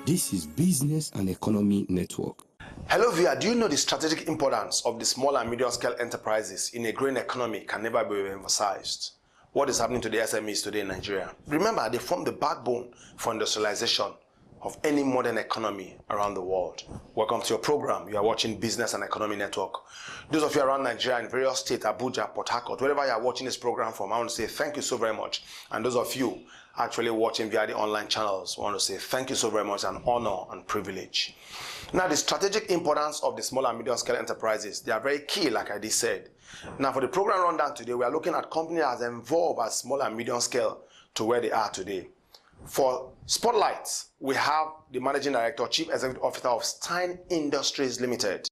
This is Business and Economy Network. Hello viewer, do you know the strategic importance of the small and medium scale enterprises in a growing economy can never be emphasized? What is happening to the SMEs today in Nigeria? Remember, they form the backbone for industrialization of any modern economy around the world. Welcome to your program. You are watching Business and Economy Network. Those of you around Nigeria in various states, Abuja, Port Harcourt, wherever you are watching this program from, I want to say thank you so very much. And those of you actually watching via the online channels, I want to say thank you so very much, an honor and privilege. Now, the strategic importance of the small and medium scale enterprises, they are very key, like I just said. Now, for the program rundown today, we are looking at companies that have evolved at small and medium scale to where they are today. For Spotlight, we have the Managing Director, Chief Executive Officer of STINE Industries Limited.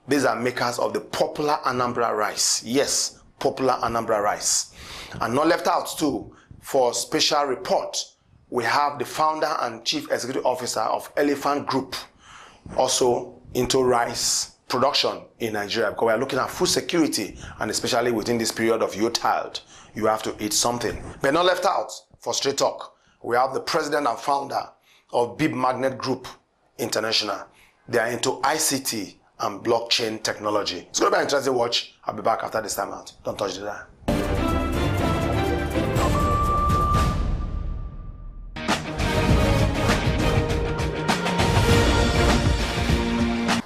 These are makers of the popular Anambra rice. Yes, popular Anambra rice. And not left out too, for special report, we have the founder and Chief Executive Officer of Elephant Group, also into rice production in Nigeria, because we are looking at food security, and especially within this period of you're tired, you have to eat something. But not left out, for Straight Talk, we have the president and founder of BEEPMAGNET Group International. They are into ICT and blockchain technology. It's going to be an interesting watch. I'll be back after this time out. Don't touch the dial.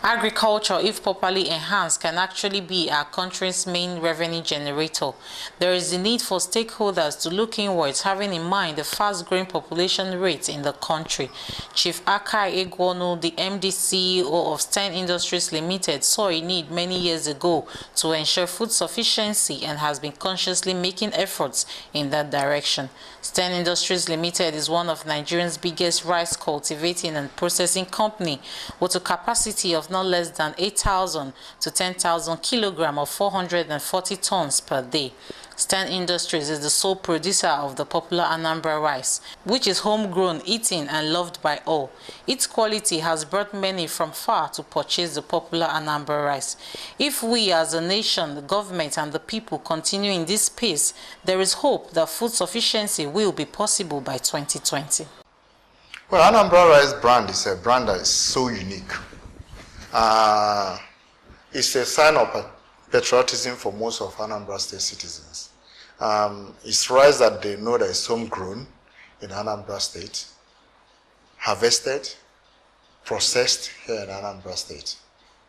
Agriculture, if properly enhanced, can actually be our country's main revenue generator. There is the need for stakeholders to look inwards, having in mind the fast-growing population rate in the country. Chief Akai Egwonu, the MD CEO of STINE Industries Limited, saw a need many years ago to ensure food sufficiency and has been consciously making efforts in that direction. STINE Industries Limited is one of Nigeria's biggest rice cultivating and processing company, with a capacity of not less than 8,000 to 10,000 kilograms or 440 tons per day. STINE Industries is the sole producer of the popular Anambra rice, which is homegrown, eaten, and loved by all. Its quality has brought many from far to purchase the popular Anambra rice. If we as a nation, the government, and the people continue in this pace, there is hope that food sufficiency will be possible by 2020. Well, Anambra Rice brand is a brand that is so unique. It's a sign of patriotism for most of Anambra State citizens. It's rice that they know that is homegrown in Anambra State, harvested, processed here in Anambra State.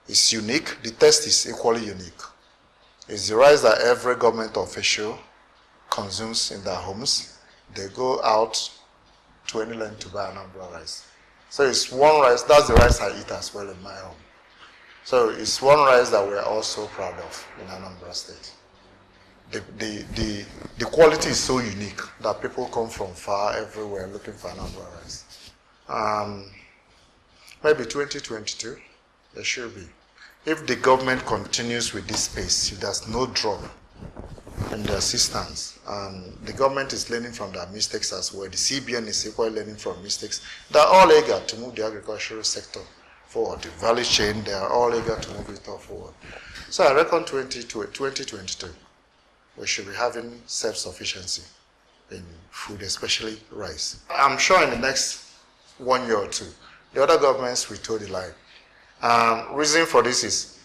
It's unique. The taste is equally unique. It's the rice that every government official consumes in their homes. They go out to any land to buy Anambra rice. So it's one rice, that's the rice I eat as well in my home. So it's one rice that we're also proud of in Anambra State. The quality is so unique that people come from far everywhere looking for Anambra rice. Maybe 2022, there should be. If the government continues with this pace, if there's no drop in the assistance, and the government is learning from their mistakes as well, the CBN is equally learning from mistakes, they're all eager to move the agricultural sector forward. The value chain, they are all eager to move it all forward. So I reckon 2022, we should be having self-sufficiency in food, especially rice. I'm sure in the next 1 year or two, the other governments will toe the line. Reason for this is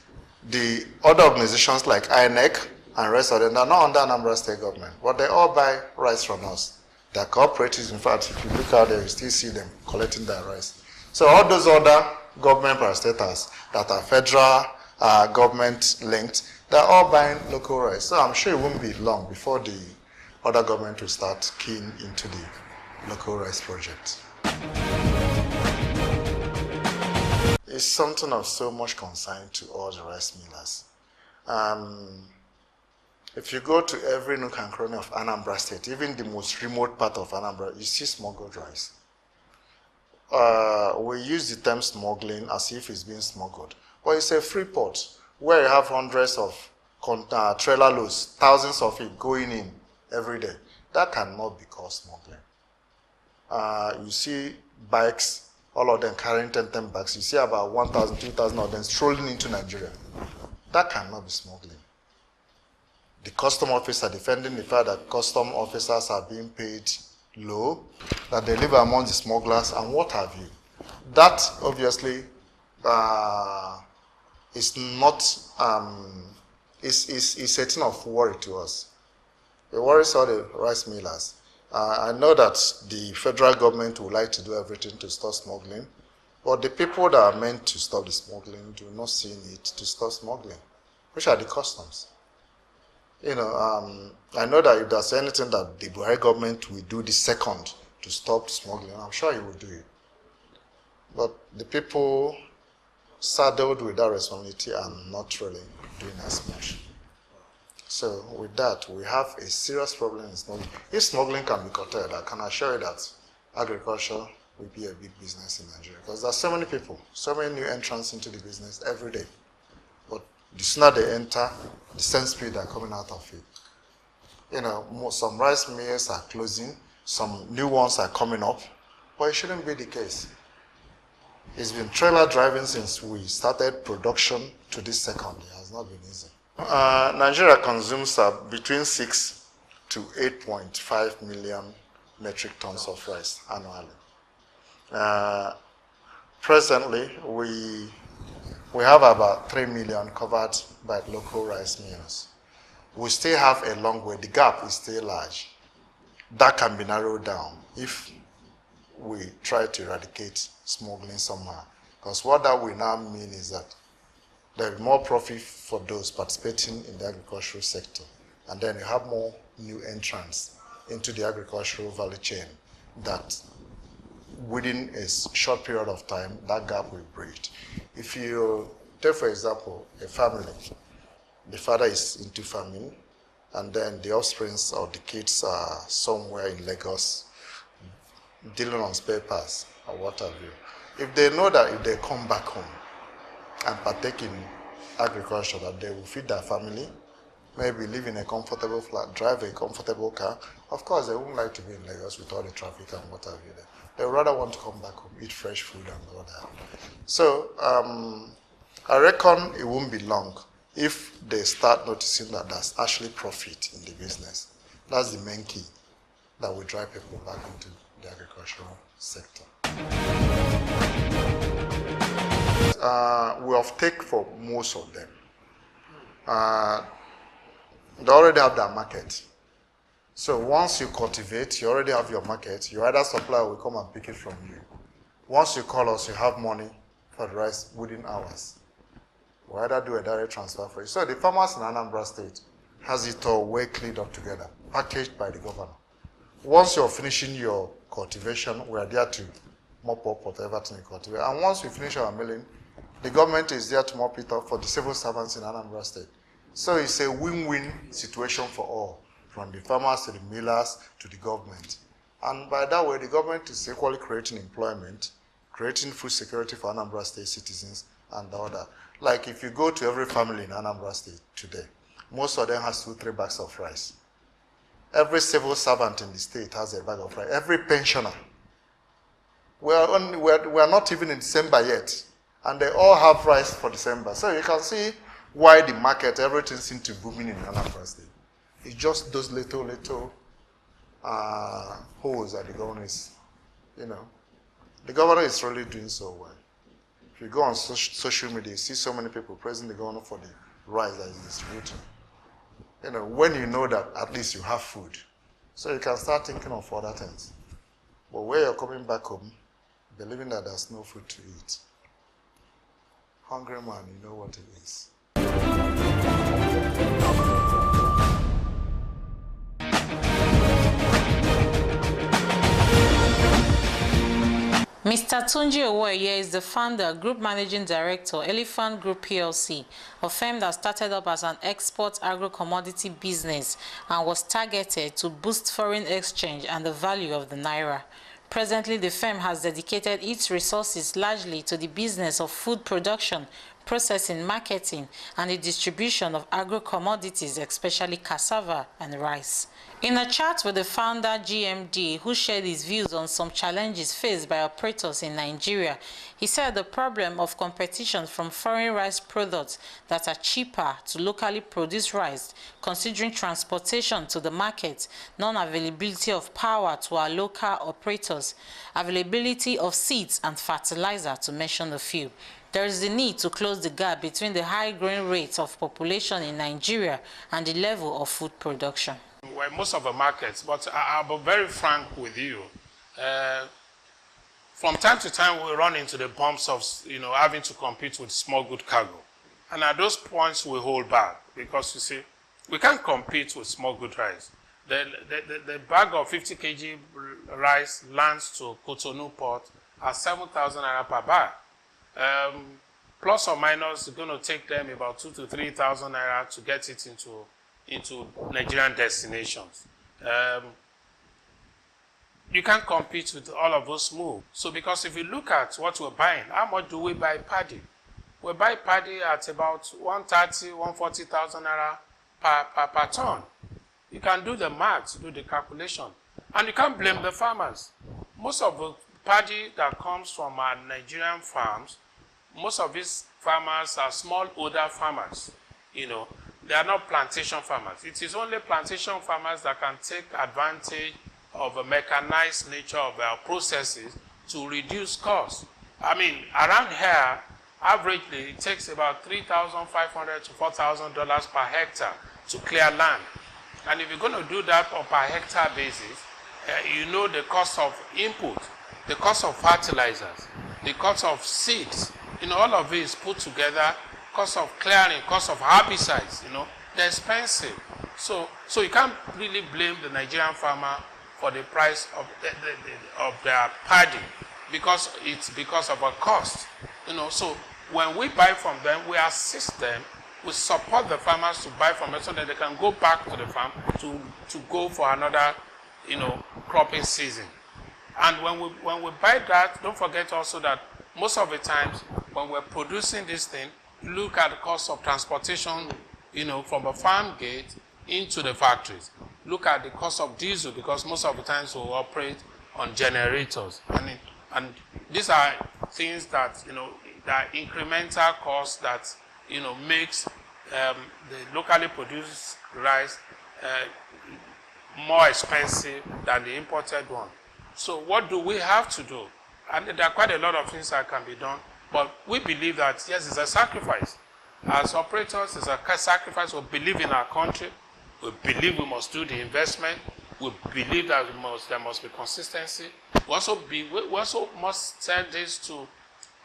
the other organizations like INEC and rest of them, they're not under Anambra State government, but they all buy rice from us. They're cooperatives. In fact, if you look out there, you still see them collecting their rice. So all those other government parastatals that are federal government linked, they're all buying local rice. So I'm sure it won't be long before the other government will start keying into the local rice project. It's something of so much concern to all the rice millers. If you go to every nook and cranny of Anambra State, even the most remote part of Anambra, you see smuggled rice. We use the term smuggling as if it's being smuggled. But it's a free port where you have hundreds of trailer loads, thousands of it going in every day. That cannot be called smuggling. You see bikes, all of them carrying 10 bags. You see about 1,000, 2,000 of them strolling into Nigeria. That cannot be smuggling. The custom officer defending the fact that custom officers are being paid low, that they live among the smugglers, and what have you. That obviously is not is a thing of worry to us. It worries all the rice millers. I know that the federal government would like to do everything to stop smuggling, but the people that are meant to stop the smuggling do not see it to stop smuggling, which are the customs. You know, I know that if there's anything that the Buhari government will do the second to stop smuggling, I'm sure he will do it. But the people saddled with that responsibility are not really doing as much. So with that, we have a serious problem in smuggling. If smuggling can be curtailed, I can assure you that agriculture will be a big business in Nigeria, because there are so many people, so many new entrants into the business every day. But the sooner they enter, the same speed they're coming out of it. You know, some rice mills are closing, some new ones are coming up, but it shouldn't be the case. It's been trailer driving since we started production to this second. It has not been easy. Nigeria consumes between 6 to 8.5 million metric tons of rice annually. Presently, we have about 3 million covered by local rice mills. We still have a long way. The gap is still large. That can be narrowed down if we try to eradicate smuggling somehow. Because what that will now mean is that there will be more profit for those participating in the agricultural sector. And then you have more new entrants into the agricultural value chain that within a short period of time, that gap will bridge. If you take, for example, a family, the father is into farming, and then the offsprings of the kids are somewhere in Lagos dealing on spare parts or what have you. If they know that if they come back home and partake in agriculture, that they will feed their family, maybe live in a comfortable flat, drive a comfortable car, of course they wouldn't like to be in Lagos with all the traffic and what have you there. They would rather want to come back home, eat fresh food and all that. So I reckon it won't be long if they start noticing that there's actually profit in the business. That's the main key that will drive people back into the agricultural sector. We have take for most of them. They already have their market. So once you cultivate, you already have your market. Your other supplier will come and pick it from you. Once you call us, you have money for the rice within hours. We'll either do a direct transfer for you. So the farmers in Anambra State has it all well cleaned up together, packaged by the governor. Once you're finishing your cultivation, we are there to mop up whatever thing you cultivate. And once we finish our milling, the government is there to mop it up for the civil servants in Anambra State. So it's a win-win situation for all, from the farmers to the millers to the government. And by that way, the government is equally creating employment, creating food security for Anambra State citizens and all that. Like if you go to every family in Anambra State today, most of them has 2-3 bags of rice. Every civil servant in the state has a bag of rice. Every pensioner. We are not even in December yet, and they all have rice for December. So you can see why the market, everything seems to booming in Anambra State. It's just those little holes that the governor is, the governor is really doing so well. If you go on social media, you see so many people praising the governor for the rice that he's distributing. When you know that at least you have food, so you can start thinking of other things. But where you're coming back home, believing that there's no food to eat, hungry man, you know what it is. Mr. Tunji Owoye is the founder, Group Managing Director, Elephant Group PLC, a firm that started up as an export agro-commodity business and was targeted to boost foreign exchange and the value of the naira. Presently, the firm has dedicated its resources largely to the business of food production, processing, marketing, and the distribution of agro-commodities, especially cassava and rice. In a chat with the founder GMD, who shared his views on some challenges faced by operators in Nigeria, he said the problem of competition from foreign rice products that are cheaper to locally produced rice, considering transportation to the market, non-availability of power to our local operators, availability of seeds and fertilizer, to mention a few. There is the need to close the gap between the high growing rates of population in Nigeria and the level of food production. Well, most of the markets, but I'll be very frank with you. From time to time, we run into the bumps of, having to compete with small good cargo. And at those points, we hold back because, you see, we can't compete with small good rice. The bag of 50 kg rice lands to Cotonou port at 7,000 naira per bag. Plus or minus, it's going to take them about 2,000 to 3,000 naira to get it into Nigerian destinations. You can't compete with all of those moves. So because if you look at what we're buying, how much do we buy paddy? We buy paddy at about 130,000, 140,000 naira per ton. You can do the math, do the calculation. And you can't blame the farmers. Most of the paddy that comes from our Nigerian farms, most of these farmers are smallholder farmers. They are not plantation farmers. It is only plantation farmers that can take advantage of the mechanized nature of their processes to reduce costs. I mean, around here, averagely, it takes about $3,500 to $4,000 per hectare to clear land. And if you're going to do that on per hectare basis, the cost of input, the cost of fertilizers, the cost of seeds, all of it is put together, cost of clearing, cost of herbicides, they're expensive. So you can't really blame the Nigerian farmer for the price of their paddy because it's because of a cost. So when we buy from them, we assist them, we support the farmers to buy from them so that they can go back to the farm to go for another, cropping season. And when we buy that, don't forget also that most of the times when we're producing this thing, look at the cost of transportation, from a farm gate into the factories. Look at the cost of diesel because most of the times we operate on generators. And these are things that, that incremental costs that, makes the locally produced rice more expensive than the imported one. So what do we have to do? And there are quite a lot of things that can be done, but we believe that, yes, it's a sacrifice. As operators, it's a sacrifice. We believe in our country. We believe we must do the investment. We believe that there must be consistency. We also must tell this to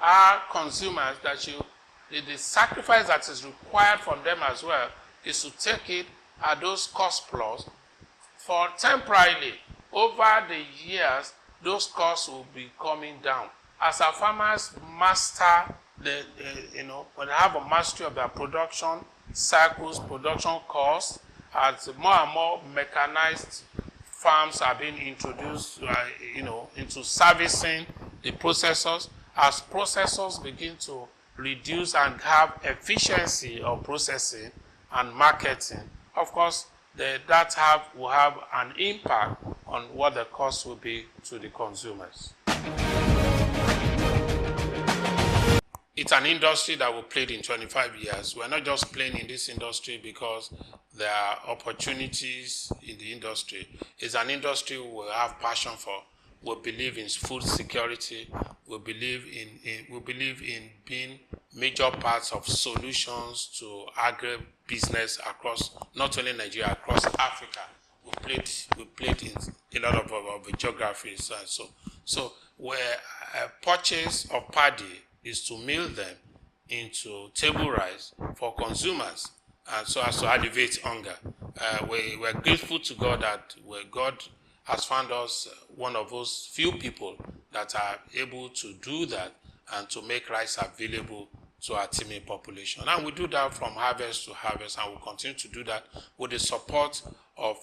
our consumers that the sacrifice that is required from them as well is to take it at those cost plus for temporarily. Over the years, those costs will be coming down. As our farmers master when they have a mastery of their production cycles, production costs, as more and more mechanized farms are being introduced, into servicing the processors, as processors begin to reduce and have efficiency of processing and marketing, of course, that will have an impact on what the cost will be to the consumers. It's an industry that we played in 25 years. We're not just playing in this industry because there are opportunities in the industry. It's an industry we have passion for. We believe in food security. We believe in being major parts of solutions to agri-business across not only Nigeria, across Africa. We played in a lot of geographies. So where a purchase of paddy is to mill them into table rice for consumers, and so as to alleviate hunger. We're grateful to God that God has found us one of those few people that are able to do that and to make rice available to our teeming population. And we do that from harvest to harvest, and we'll continue to do that with the support of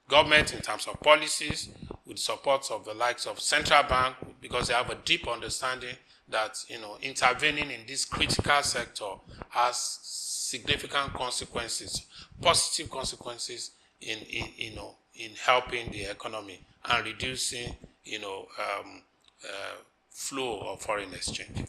government in terms of policies, with support of the likes of central bank, because they have a deep understanding that, intervening in this critical sector has significant consequences, positive consequences in helping the economy and reducing, flow of foreign exchange.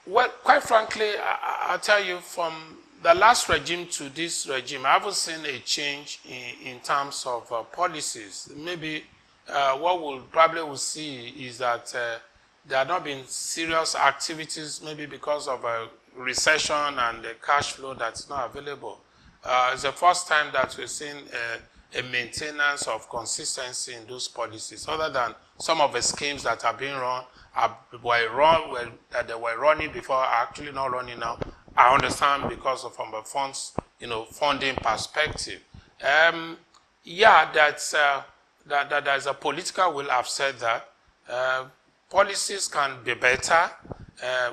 Well, quite frankly, I'll tell you, from the last regime to this regime, I haven't seen a change in terms of policies. Maybe what we'll probably see is that there have not been serious activities, maybe because of a recession and the cash flow that's not available. It's the first time that we've seen a maintenance of consistency in those policies, other than some of the schemes that have been run, that they were running before, are actually not running now. I understand because of from a funds, funding perspective. Yeah, that there's a political will. I've said that policies can be better.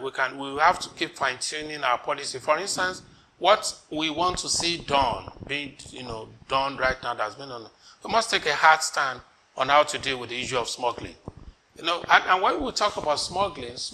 We have to keep fine-tuning our policy. For instance, what we want to see done, done right now, that's been on. We must take a hard stand on how to deal with the issue of smuggling. And when we talk about smuggling is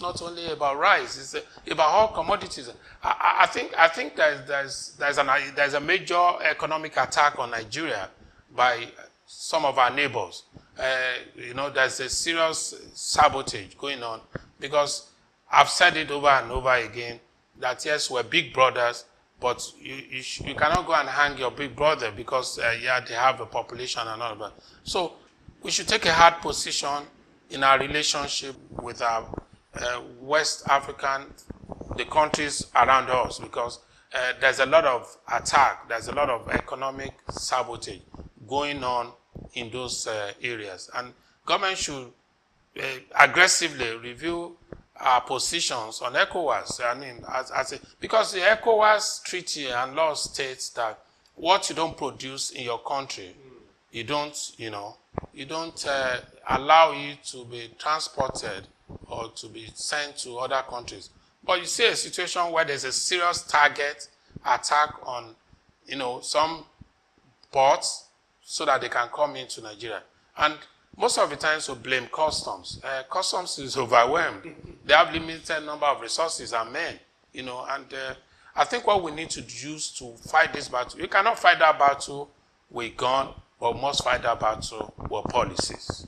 not only about rice; it's about all commodities. I think there's a major economic attack on Nigeria by some of our neighbors. There's a serious sabotage going on, because I've said it over and over again that yes, we're big brothers, but you cannot go and hang your big brother because they have a population and all of that. So we should take a hard position in our relationship with our West African, the countries around us, because there's a lot of attack, there's a lot of economic sabotage going on in those areas. And government should aggressively review our positions on ECOWAS. I mean, because the ECOWAS treaty and law states that what you don't produce in your country, you don't allow it to be transported or to be sent to other countries. But you see a situation where there's a serious target attack on, some ports so that they can come into Nigeria. And most of the times we blame customs. Customs is overwhelmed. They have limited number of resources and men, and I think what we need to use to fight this battle, you cannot fight that battle with gun, but we must fight that battle with policies.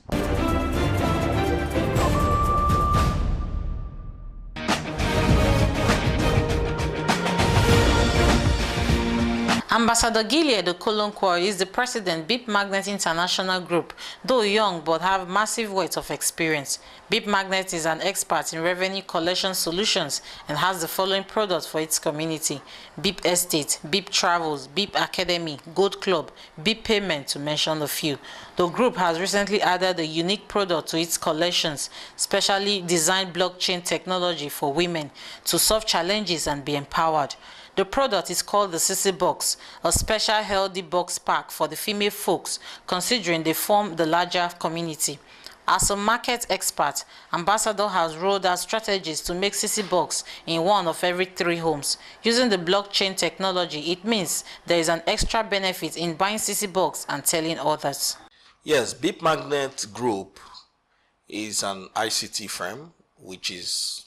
Ambassador Gilead Okolonkwo is the president, BEEPMAGNET International Group. Though young but have massive weight of experience, BEEPMAGNET is an expert in revenue collection solutions and has the following products for its community: BEEP Estate, BEEP Travels, BEEP Academy, Gold Club, BEEP Payment, to mention a few. The group has recently added a unique product to its collections, specially designed blockchain technology for women to solve challenges and be empowered. The product is called the Sissy Box, a special healthy box pack for the female folks, considering they form the larger community. As a market expert, Ambassador has rolled out strategies to make Sissy Box in one of every 3 homes. Using the blockchain technology, it means there is an extra benefit in buying Sissy Box and telling others. Yes, BEEPMAGNET Group is an ICT firm, which is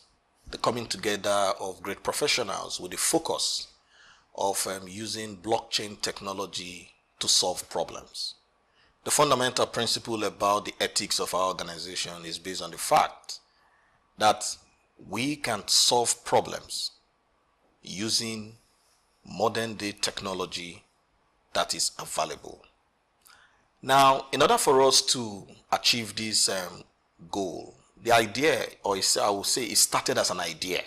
the coming together of great professionals with the focus of using blockchain technology to solve problems. The fundamental principle about the ethics of our organization is based on the fact that we can solve problems using modern day technology that is available. Now, in order for us to achieve this goal, the idea, or I would say, it started as an idea.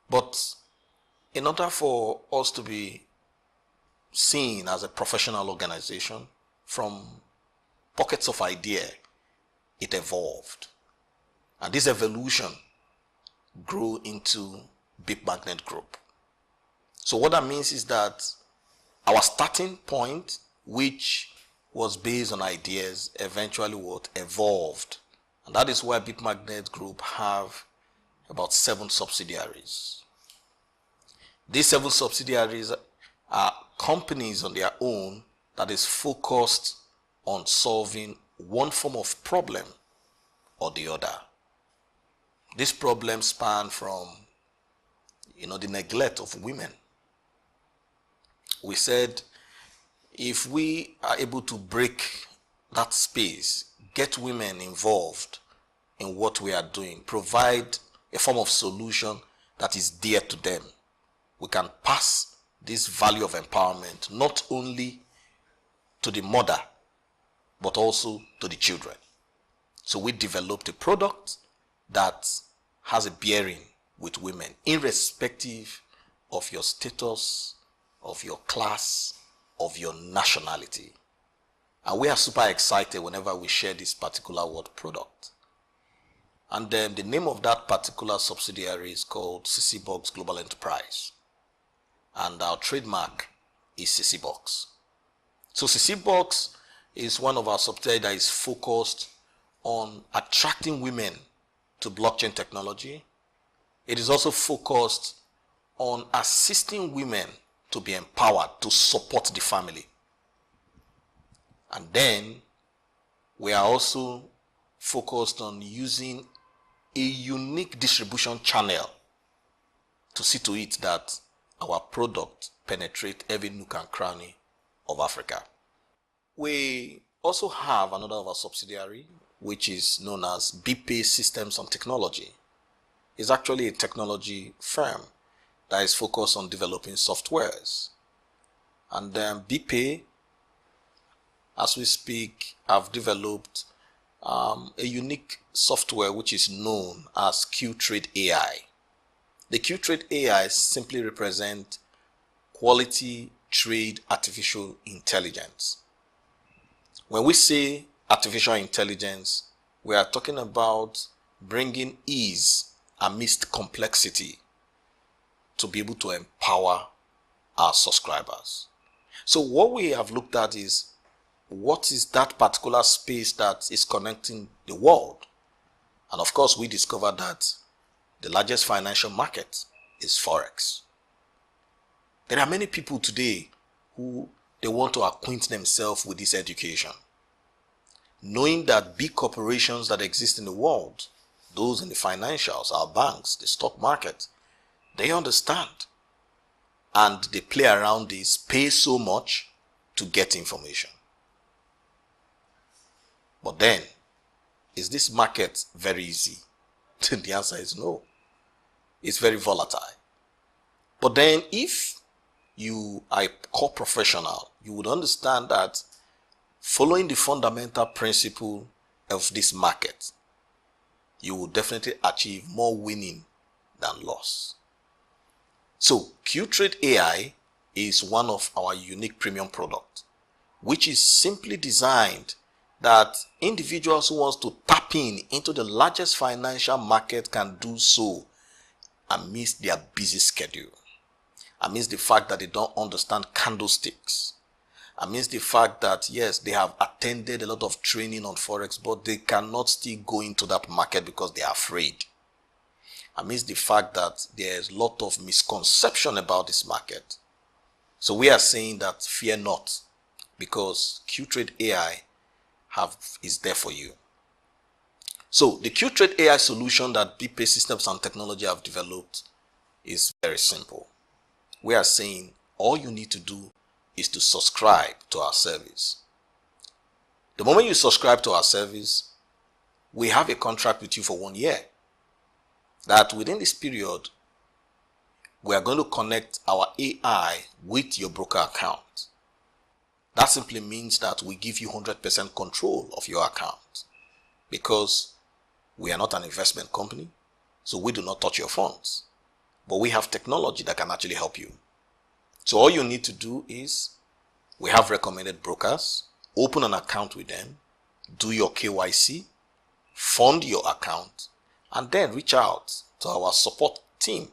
But in order for us to be seen as a professional organization, from pockets of idea, it evolved. And this evolution grew into BEEPMAGNET Group. So what that means is that our starting point, which was based on ideas, eventually evolved. And that is why BEEPMAGNET Group have about 7 subsidiaries. These 7 subsidiaries are companies on their own that is focused on solving one form of problem or the other. These problems span from, the neglect of women. We said if we are able to break that space, get women involved in what we are doing, provide a form of solution that is dear to them, we can pass this value of empowerment not only to the mother, but also to the children. So we developed a product that has a bearing with women, irrespective of your status, of your class, of your nationality. And we are super excited whenever we share this particular word product. And then the name of that particular subsidiary is called CC Box Global Enterprise. And our trademark is CC Box. So CC Box is one of our subsidiaries that is focused on attracting women to blockchain technology. It is also focused on assisting women to be empowered to support the family. And then we are also focused on using a unique distribution channel to see to it that our product penetrate every nook and cranny of Africa. We also have another of our subsidiary, which is known as BPay Systems and Technology. It's actually a technology firm that is focused on developing softwares. And then BPay, as we speak, have developed a unique software which is known as QTrade AI. The QTrade AI simply represents quality trade artificial intelligence. When we say artificial intelligence, we are talking about bringing ease amidst complexity to be able to empower our subscribers. So what we have looked at is, what is that particular space that is connecting the world? And of course, we discovered that the largest financial market is Forex. There are many people today who they want to acquaint themselves with this education, knowing that big corporations that exist in the world, those in the financials, our banks, the stock market, they understand and they play around this, pay so much to get information. But then, is this market very easy? The answer is no. It's very volatile. But then if you are a core professional, you would understand that following the fundamental principle of this market, you will definitely achieve more winning than loss. So QTrade AI is one of our unique premium products, which is simply designed that individuals who want to tap into the largest financial market can do so amidst their busy schedule, amidst the fact that they don't understand candlesticks, amidst the fact that yes, they have attended a lot of training on Forex, but they cannot still go into that market because they are afraid, amidst the fact that there is a lot of misconception about this market. So we are saying that fear not, because QTrade AI is there for you. So the QTrade AI solution that BPay Systems and Technology have developed is very simple. We are saying all you need to do is to subscribe to our service. The moment you subscribe to our service, we have a contract with you for 1 year. That within this period, we are going to connect our AI with your broker account. That simply means that we give you 100% control of your account, because we are not an investment company, so we do not touch your funds. But we have technology that can actually help you. So all you need to do is, we have recommended brokers, open an account with them, do your KYC, fund your account, and then reach out to our support team.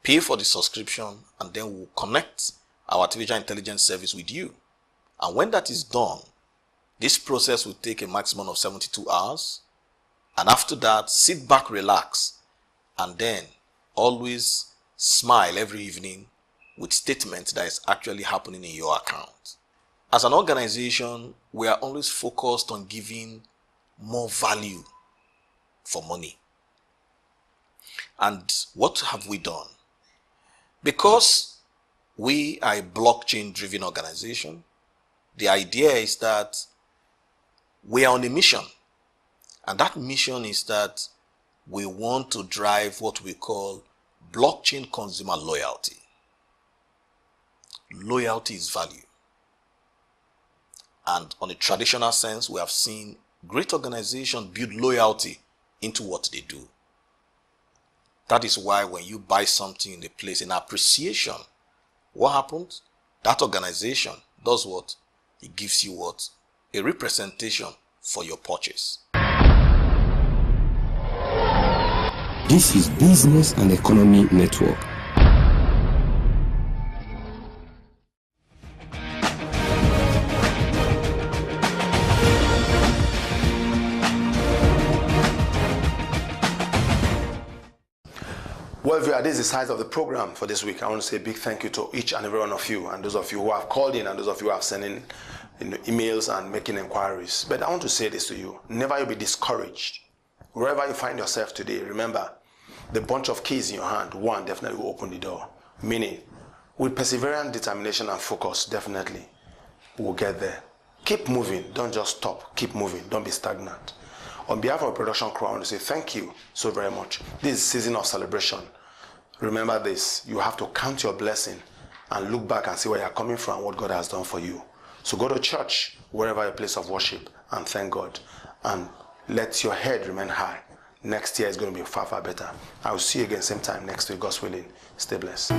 Pay for the subscription, and then we'll connect our artificial intelligence service with you. And when that is done, this process will take a maximum of 72 hours. And after that, sit back, relax, and then always smile every evening with statements that is actually happening in your account. As an organization, we are always focused on giving more value for money. And what have we done? Because we are a blockchain-driven organization, the idea is that we are on a mission. And that mission is that we want to drive what we call blockchain consumer loyalty. Loyalty is value. And on a traditional sense, we have seen great organizations build loyalty into what they do. That is why when you buy something in a place, in appreciation, what happens? That organization does what? It gives you what? A representation for your purchase. This is Business and Economy Network. Well, viewer, this is the size of the program for this week. I want to say a big thank you to each and every one of you, and those of you who have called in, and those of you who have sent in emails and making inquiries. But I want to say this to you: never you be discouraged. Wherever you find yourself today, remember, the bunch of keys in your hand, one definitely will open the door. Meaning, with perseverance, determination, and focus, definitely we'll get there. Keep moving. Don't just stop. Keep moving. Don't be stagnant. On behalf of our production crew, I want to say thank you so very much. This is season of celebration. Remember this: you have to count your blessing and look back and see where you're coming from and what God has done for you. So go to church, wherever your place of worship, and thank God. And let your head remain high. Next year is going to be far, far better. I will see you again same time next week, God's willing. Stay blessed.